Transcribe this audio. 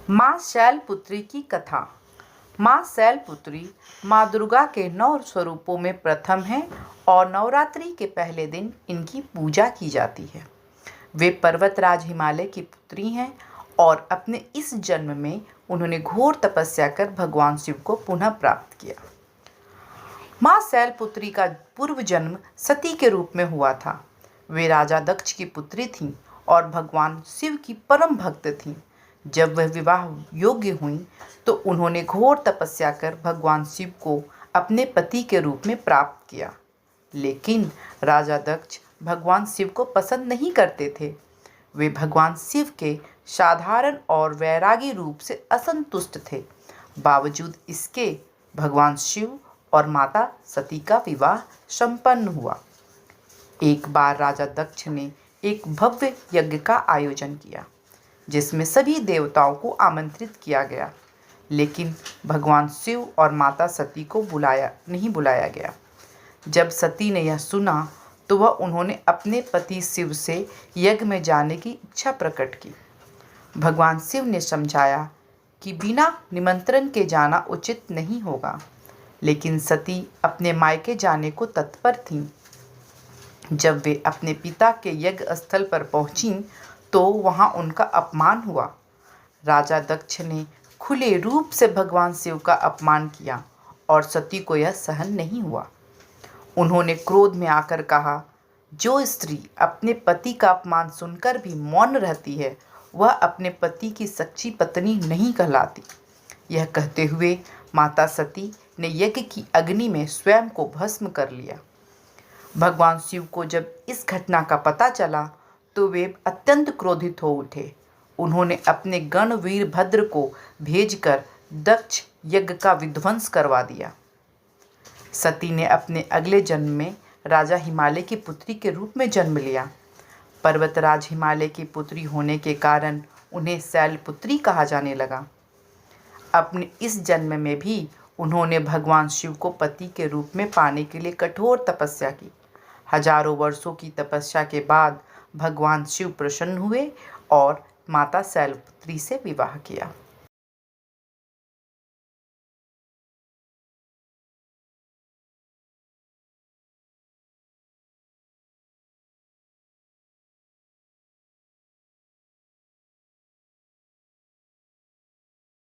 माँ शैलपुत्री की कथा। माँ शैलपुत्री माँ दुर्गा के 9 स्वरूपों में प्रथम है और नवरात्रि के पहले दिन इनकी पूजा की जाती है। वे पर्वतराज हिमालय की पुत्री हैं और अपने इस जन्म में उन्होंने घोर तपस्या कर भगवान शिव को पुनः प्राप्त किया। माँ शैलपुत्री का पूर्व जन्म सती के रूप में हुआ था। वे राजा दक्ष की पुत्री थीं और भगवान शिव की परम भक्त थीं। जब वह विवाह योग्य हुई तो उन्होंने घोर तपस्या कर भगवान शिव को अपने पति के रूप में प्राप्त किया। लेकिन राजा दक्ष भगवान शिव को पसंद नहीं करते थे। वे भगवान शिव के साधारण और वैरागी रूप से असंतुष्ट थे। बावजूद इसके भगवान शिव और माता सती का विवाह संपन्न हुआ। एक बार राजा दक्ष ने एक भव्य यज्ञ का आयोजन किया जिसमें सभी देवताओं को आमंत्रित किया गया, लेकिन भगवान शिव और माता सती को नहीं बुलाया गया। जब सती ने यह सुना तो उन्होंने अपने पति शिव से यज्ञ में जाने की इच्छा प्रकट की। भगवान शिव ने समझाया कि बिना निमंत्रण के जाना उचित नहीं होगा, लेकिन सती अपने मायके जाने को तत्पर थीं। जब वे अपने पिता के यज्ञ स्थल पर पहुंचीं तो वहां उनका अपमान हुआ। राजा दक्ष ने खुले रूप से भगवान शिव का अपमान किया और सती को यह सहन नहीं हुआ। उन्होंने क्रोध में आकर कहा, जो स्त्री अपने पति का अपमान सुनकर भी मौन रहती है वह अपने पति की सच्ची पत्नी नहीं कहलाती। यह कहते हुए माता सती ने यज्ञ की अग्नि में स्वयं को भस्म कर लिया। भगवान शिव को जब इस घटना का पता चला तो वे अत्यंत क्रोधित हो उठे। उन्होंने अपने गण वीरभद्र को भेजकर दक्ष यज्ञ का विध्वंस करवा दिया। सती ने अपने अगले जन्म में राजा हिमालय की पुत्री के रूप में जन्म लिया। पर्वतराज हिमालय की पुत्री होने के कारण उन्हें शैलपुत्री कहा जाने लगा। अपने इस जन्म में भी उन्होंने भगवान शिव को पति के रूप में पाने के लिए कठोर तपस्या की। हजारों वर्षों की तपस्या के बाद भगवान शिव प्रसन्न हुए और माता शैलपुत्री से विवाह किया।